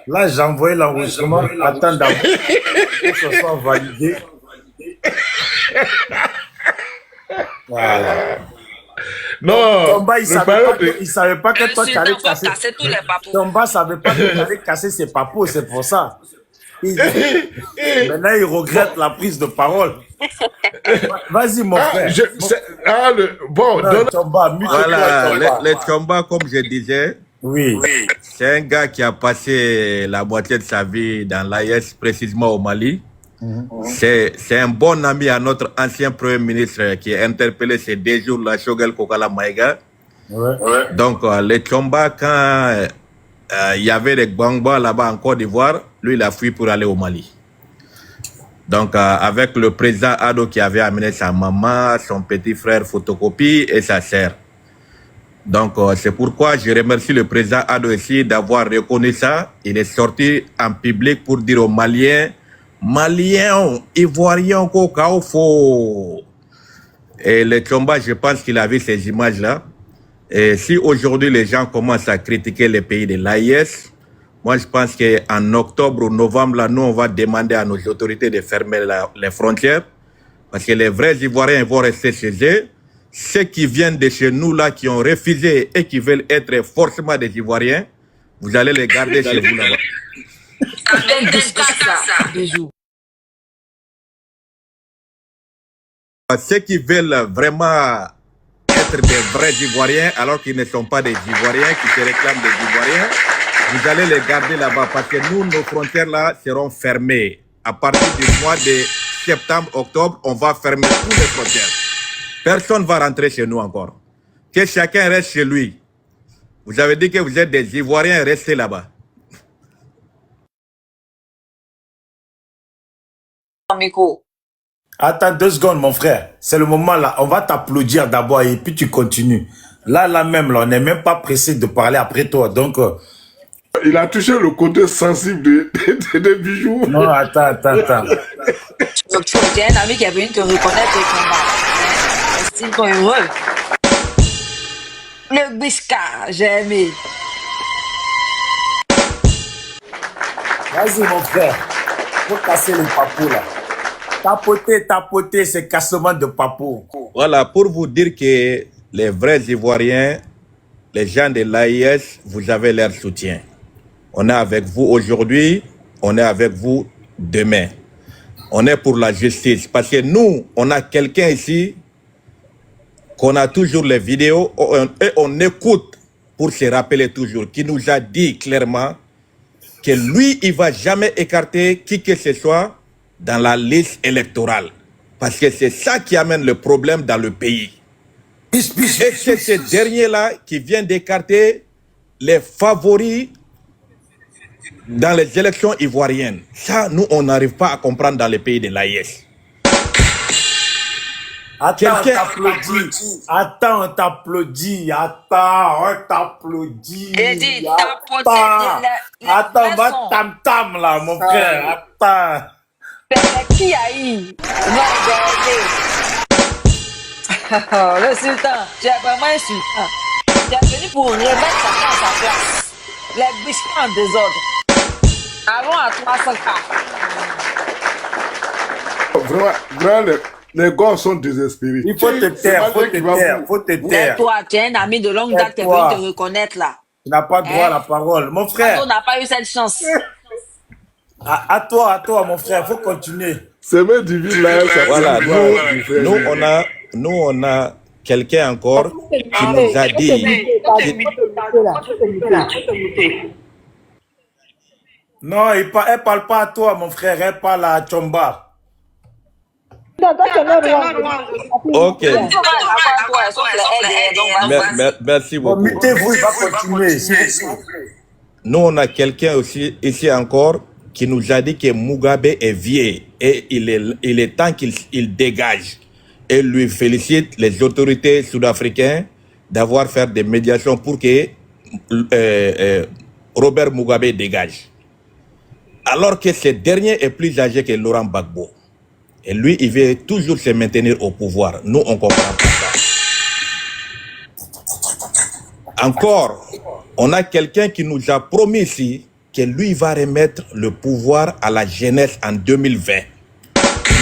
Là, j'ai envoyé l'enregistrement. Attends d'abord que ce soit validé. Voilà. Non, Tomba, il savait pas que toi, tu allais casser. Tomba savait pas que tu allais casser ses papous, c'est pour ça. Maintenant, il regrette la prise de parole. Vas-y, mon frère. Bon, Tomba, voilà, les Tomba, comme je disais, oui. C'est un gars qui a passé la moitié de sa vie dans l'AES, précisément au Mali. C'est un bon ami à notre ancien Premier ministre qui est interpellé ces 2 jours, là, Shogel Kokala Maïga. Donc, les Tchomba, quand il y avait des Gbangba là-bas en Côte d'Ivoire, lui, il a fui pour aller au Mali. Donc, avec le président Ado qui avait amené sa maman, son petit frère photocopie et sa sœur. Donc, c'est pourquoi je remercie le président Ado ici d'avoir reconnu ça. Il est sorti en public pour dire aux Maliens, Ivoiriens, Kokaofo. Et le Tchomba, je pense qu'il a vu ces images-là. Et si aujourd'hui les gens commencent à critiquer les pays de l'AIS, moi je pense qu'en octobre ou novembre, là, nous on va demander à nos autorités de fermer les frontières. Parce que les vrais Ivoiriens vont rester chez eux. Ceux qui viennent de chez nous, là, qui ont refusé et qui veulent être forcément des Ivoiriens, vous allez les garder chez vous là-bas. Ceux qui veulent vraiment être des vrais Ivoiriens, alors qu'ils ne sont pas des Ivoiriens, qui se réclament des Ivoiriens, vous allez les garder là-bas. Parce que nous, nos frontières là seront fermées. À partir du mois de septembre, octobre, on va fermer toutes les frontières. Personne ne va rentrer chez nous encore. Que chacun reste chez lui. Vous avez dit que vous êtes des Ivoiriens, restez là-bas. Attends 2 secondes, mon frère. C'est le moment là. On va t'applaudir d'abord et puis tu continues. Là même, là, on n'est même pas pressé de parler après toi. Donc, il a touché le côté sensible des bijoux. Non, attends. Tu es un ami qui est venu te reconnaître tes combats. Est-ce qu'ils sont heureux? Le bisca, j'ai aimé. Vas-y, mon frère. Faut casser les papous là. Tapoter, c'est cassement de papous. Voilà, pour vous dire que les vrais Ivoiriens, les gens de l'AIS, vous avez leur soutien. On est avec vous aujourd'hui, on est avec vous demain. On est pour la justice. Parce que nous, on a quelqu'un ici, qu'on a toujours les vidéos, et on écoute pour se rappeler toujours, qui nous a dit clairement que lui, il ne va jamais écarter qui que ce soit dans la liste électorale. Parce que c'est ça qui amène le problème dans le pays. Et c'est ce dernier-là qui vient d'écarter les favoris dans les élections ivoiriennes. Ça, nous, on n'arrive pas à comprendre dans les pays de l'AIS. Attends, on t'applaudit. Attends, on t'applaudit. Attends, va tam-tam là, mon frère. Attends. Qui a eu? Le sultan, tu es vraiment insultant. Tu es venu pour remettre chacun à sa place. Les biscuits en désordre. Allons à 300 cas. Vraiment, les gars sont désespérés. Il faut te taire, faut te taire. Toi, tu es un ami de longue date, tu es venu te reconnaître là. Tu n'as pas droit à la parole. Mon frère. On n'a pas eu cette chance. À toi, mon frère, faut continuer. C'est même divin là. Voilà, nous, on a quelqu'un encore qui nous a dit... Non, elle parle pas à toi, mon frère, elle parle à Tchomba. Ok. Merci beaucoup. Mettez-vous, il va continuer. Nous, on a quelqu'un aussi ici encore qui nous a dit que Mugabe est vieux et il est temps qu'il dégage. Et lui félicite les autorités sud-africaines d'avoir fait des médiations pour que Robert Mugabe dégage. Alors que ce dernier est plus âgé que Laurent Gbagbo. Et lui, il veut toujours se maintenir au pouvoir. Nous, on ne comprend pas ça. Encore, on a quelqu'un qui nous a promis ici que lui va remettre le pouvoir à la jeunesse en 2020.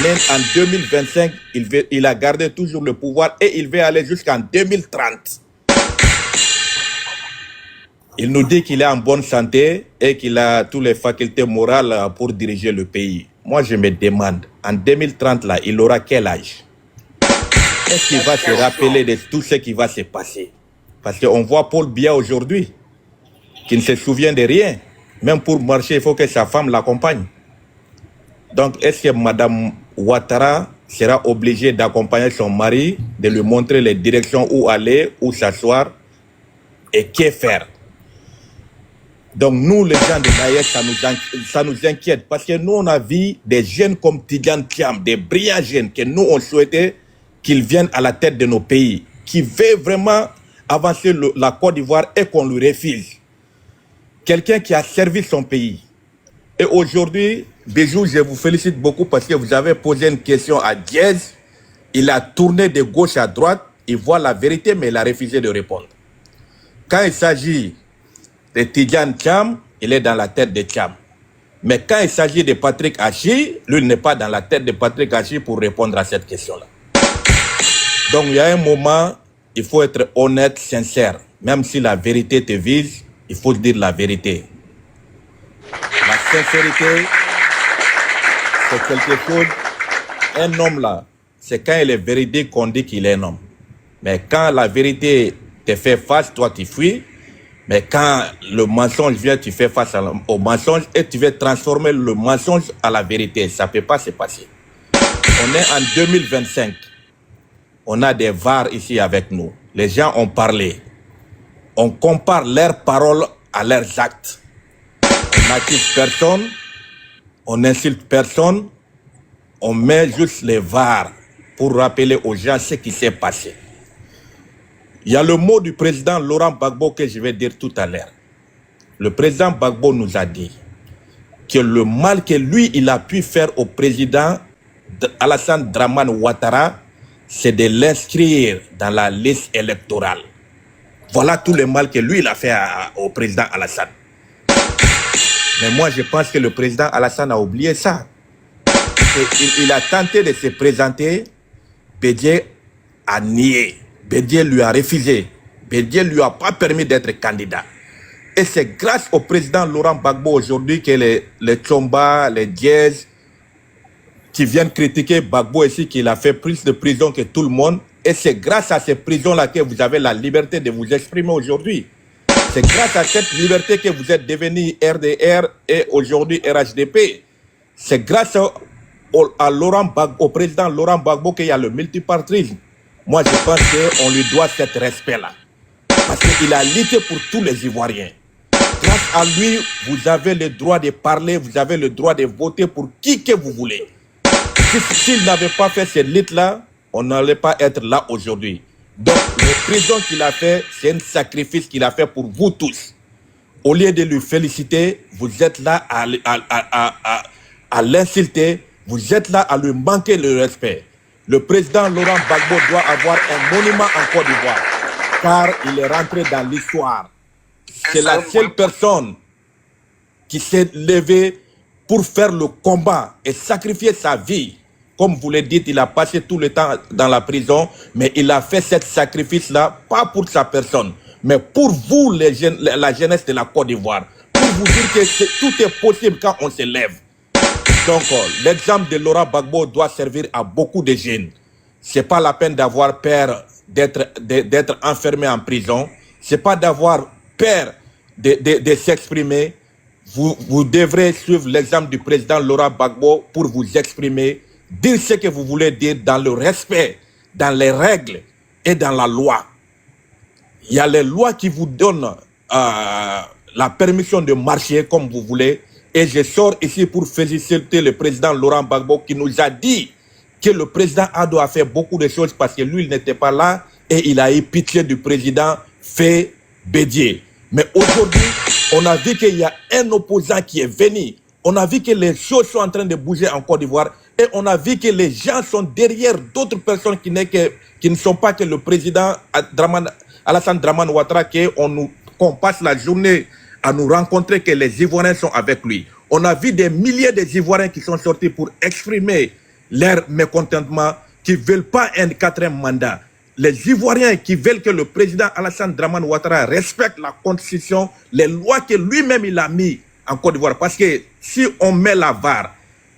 Même en 2025, il a gardé toujours le pouvoir et il va aller jusqu'en 2030. Il nous dit qu'il est en bonne santé et qu'il a toutes les facultés morales pour diriger le pays. Moi, je me demande, en 2030, là, il aura quel âge? Est-ce qu'il va se rappeler de tout ce qui va se passer? Parce qu'on voit Paul Biya aujourd'hui, qui ne se souvient de rien. Même pour marcher, il faut que sa femme l'accompagne. Donc, est-ce que Mme Ouattara sera obligée d'accompagner son mari, de lui montrer les directions où aller, où s'asseoir et que faire? Donc, nous, les gens de l'AES, ça nous inquiète parce que nous, on a vu des jeunes comme Tidjane Thiam, des brillants jeunes que nous, on souhaitait qu'ils viennent à la tête de nos pays, qui veulent vraiment avancer la Côte d'Ivoire et qu'on lui refuse. Quelqu'un qui a servi son pays. Et aujourd'hui, Bijou, je vous félicite beaucoup parce que vous avez posé une question à Diaz. Il a tourné de gauche à droite, il voit la vérité, mais il a refusé de répondre. Quand il s'agit de Tidjane Thiam, il est dans la tête de Thiam. Mais quand il s'agit de Patrick Achi, lui, il n'est pas dans la tête de Patrick Achi pour répondre à cette question-là. Donc, il y a un moment, il faut être honnête, sincère. Même si la vérité te vise, il faut dire la vérité. La sincérité, c'est quelque chose. Un homme là, c'est quand il est véridique qu'on dit qu'il est un homme. Mais quand la vérité te fait face, toi tu fuis. Mais quand le mensonge vient, tu fais face au mensonge et tu veux transformer le mensonge à la vérité. Ça ne peut pas se passer. On est en 2025. On a des VAR ici avec nous. Les gens ont parlé. On compare leurs paroles à leurs actes. On n'accuse personne, on n'insulte personne, on met juste les VAR pour rappeler aux gens ce qui s'est passé. Il y a le mot du président Laurent Gbagbo que je vais dire tout à l'heure. Le président Gbagbo nous a dit que le mal que lui, il a pu faire au président Alassane Dramane Ouattara, c'est de l'inscrire dans la liste électorale. Voilà tout le mal que lui, il a fait au président Alassane. Mais moi, je pense que le président Alassane a oublié ça. Il a tenté de se présenter, Bédié a nié. Bédié lui a refusé. Bédié ne lui a pas permis d'être candidat. Et c'est grâce au président Laurent Gbagbo aujourd'hui que les Tchomba, les Diaz, qui viennent critiquer Gbagbo ici, qu'il a fait plus de prison que tout le monde. Et c'est grâce à ces prisons-là que vous avez la liberté de vous exprimer aujourd'hui. C'est grâce à cette liberté que vous êtes devenu RDR et aujourd'hui RHDP. C'est grâce au président Laurent Gbagbo qu'il y a le multipartisme. Moi, je pense qu'on lui doit cet respect-là. Parce qu'il a lutté pour tous les Ivoiriens. Grâce à lui, vous avez le droit de parler, vous avez le droit de voter pour qui que vous voulez. S'il n'avait pas fait cette lutte-là, on n'allait pas être là aujourd'hui. Donc, les prisons qu'il a fait, c'est un sacrifice qu'il a fait pour vous tous. Au lieu de lui féliciter, vous êtes là à l'insulter, vous êtes là à lui manquer le respect. Le président Laurent Gbagbo doit avoir un monument en Côte d'Ivoire, car il est rentré dans l'histoire. C'est la seule personne qui s'est levée pour faire le combat et sacrifier sa vie. Comme vous le dites, il a passé tout le temps dans la prison, mais il a fait ce sacrifice-là, pas pour sa personne, mais pour vous, la jeunesse de la Côte d'Ivoire. Pour vous dire que tout est possible quand on se lève. Donc, l'exemple de Laurent Gbagbo doit servir à beaucoup de jeunes. Ce n'est pas la peine d'avoir peur d'être enfermé en prison. Ce n'est pas d'avoir peur de s'exprimer. Vous devrez suivre l'exemple du président Laurent Gbagbo pour vous exprimer, dire ce que vous voulez dire dans le respect, dans les règles et dans la loi. Il y a les lois qui vous donnent la permission de marcher comme vous voulez. Et je sors ici pour féliciter le président Laurent Gbagbo qui nous a dit que le président Ado a fait beaucoup de choses parce que lui, il n'était pas là et il a eu pitié du président fait Bédié. Mais aujourd'hui, on a vu qu'il y a un opposant qui est venu. On a vu que les choses sont en train de bouger en Côte d'Ivoire et on a vu que les gens sont derrière d'autres personnes qui ne sont pas que le président Alassane Dramane Ouattara, qu'on passe la journée à nous rencontrer que les Ivoiriens sont avec lui. On a vu des milliers d'Ivoiriens qui sont sortis pour exprimer leur mécontentement, qui ne veulent pas un quatrième mandat. Les Ivoiriens qui veulent que le président Alassane Dramane Ouattara respecte la constitution, les lois que lui-même il a mis en Côte d'Ivoire. Parce que si on met la VAR,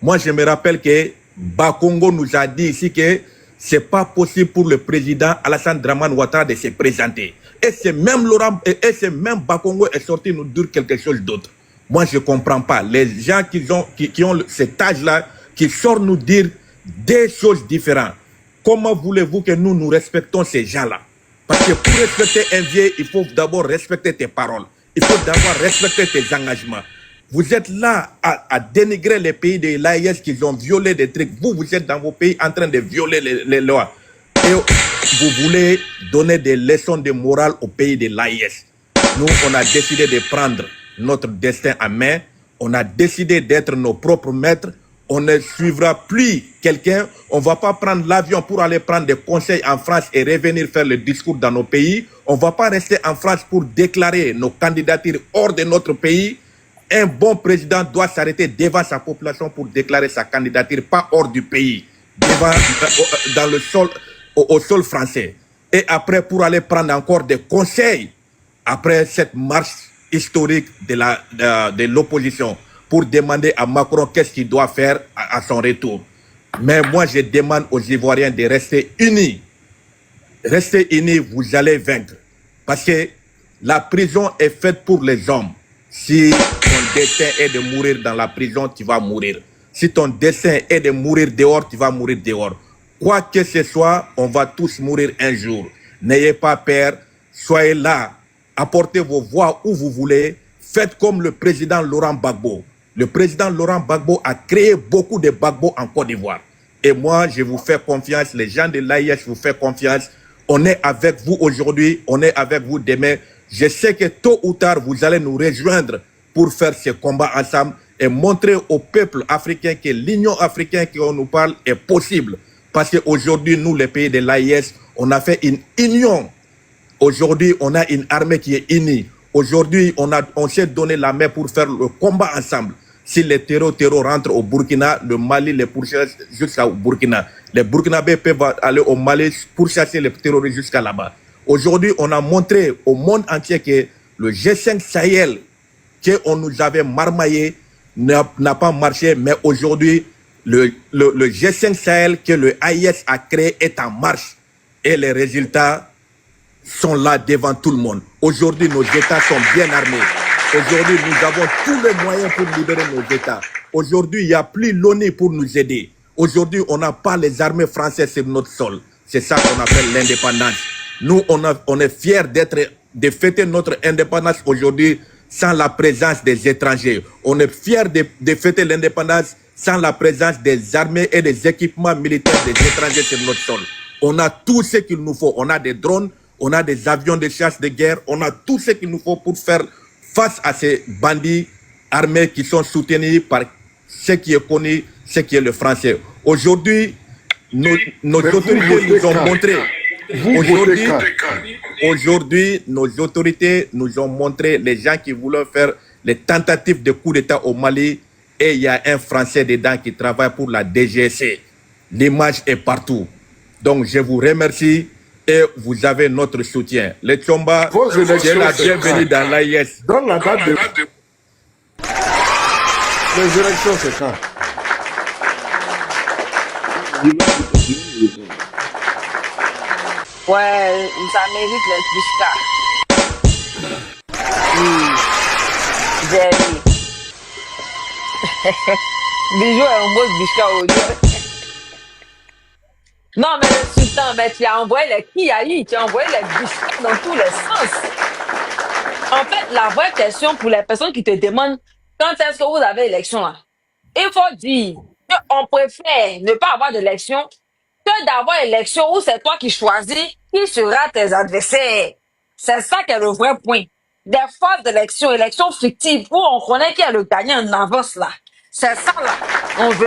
moi je me rappelle que Bakongo nous a dit ici que ce n'est pas possible pour le président Alassane Dramane Ouattara de se présenter. Et c'est même Bakongo est sorti nous dire quelque chose d'autre. Moi je ne comprends pas. Les gens qui ont cet âge-là, qui sortent nous dire des choses différentes. Comment voulez-vous que nous respectons ces gens-là? Parce que pour respecter un vieux, il faut d'abord respecter tes paroles. Il faut d'abord respecter tes engagements. Vous êtes là à dénigrer les pays de l'AIS qui ont violé des trucs. Vous êtes dans vos pays en train de violer les lois. Et vous voulez donner des leçons de morale aux pays de l'AIS. Nous, on a décidé de prendre notre destin en main. On a décidé d'être nos propres maîtres. On ne suivra plus quelqu'un. On ne va pas prendre l'avion pour aller prendre des conseils en France et revenir faire le discours dans nos pays. On ne va pas rester en France pour déclarer nos candidatures hors de notre pays. Un bon président doit s'arrêter devant sa population pour déclarer sa candidature, pas hors du pays, dans le sol, au sol français. Et après, pour aller prendre encore des conseils, après cette marche historique de l'opposition, pour demander à Macron qu'est-ce qu'il doit faire à son retour. Mais moi, je demande aux Ivoiriens de rester unis. Restez unis, vous allez vaincre. Parce que la prison est faite pour les hommes. Si ton destin est de mourir dans la prison, tu vas mourir. Si ton destin est de mourir dehors, tu vas mourir dehors. Quoi que ce soit, on va tous mourir un jour. N'ayez pas peur, soyez là. Apportez vos voix où vous voulez. Faites comme le président Laurent Gbagbo. Le président Laurent Gbagbo a créé beaucoup de Gbagbo en Côte d'Ivoire. Et moi, je vous fais confiance. Les gens de l'AIS vous font confiance. On est avec vous aujourd'hui. On est avec vous demain. Je sais que tôt ou tard, vous allez nous rejoindre pour faire ce combat ensemble et montrer au peuple africain que l'Union africaine qu'on nous parle est possible. Parce qu'aujourd'hui, nous, les pays de l'AIS, on a fait une union. Aujourd'hui, on a une armée qui est unie. Aujourd'hui, on s'est donné la main pour faire le combat ensemble. Si les terroristes rentrent au Burkina, le Mali les pourchasse jusqu'au Burkina. Les Burkinabés peuvent aller au Mali pour chasser les terroristes jusqu'à là-bas. Aujourd'hui, on a montré au monde entier que le G5 Sahel, qu'on nous avait marmaillé, n'a pas marché. Mais aujourd'hui, le G5 Sahel que le AIS a créé est en marche. Et les résultats sont là devant tout le monde. Aujourd'hui, nos États sont bien armés. Aujourd'hui, nous avons tous les moyens pour libérer nos États. Aujourd'hui, il n'y a plus l'ONU pour nous aider. Aujourd'hui, on n'a pas les armées françaises sur notre sol. C'est ça qu'on appelle l'indépendance. Nous, on est fiers de fêter notre indépendance aujourd'hui sans la présence des étrangers. On est fiers de fêter l'indépendance sans la présence des armées et des équipements militaires des étrangers sur notre sol. On a tout ce qu'il nous faut. On a des drones, on a des avions de chasse de guerre, on a tout ce qu'il nous faut pour faire face à ces bandits armés qui sont soutenus par ce qui est connu, ce qui est le français. Aujourd'hui, nos autorités nous ont montré. Aujourd'hui, nos autorités nous ont montré les gens qui voulaient faire les tentatives de coup d'État au Mali et il y a un Français dedans qui travaille pour la DGC. L'image est partout. Donc, je vous remercie et vous avez notre soutien. Les Tchomba, c'est la bienvenue dans l'AIS. Dans la date de... Les élections, c'est quand? Ouais, ça mérite les Bishka. Jerry. Bijou est un beau Bishka aujourd'hui. Non, mais le sultan, mais tu as envoyé les Kiaï, tu as envoyé les Bishka dans tous les sens. En fait, la vraie question pour les personnes qui te demandent quand est-ce que vous avez élection là, il faut dire qu'on préfère ne pas avoir d'élection que d'avoir élection où c'est toi qui choisis qui sera tes adversaires. C'est ça qui est le vrai point. Des phases d'élection, élection fictive, où on connaît qui est le gagnant en avance là. C'est ça là. On veut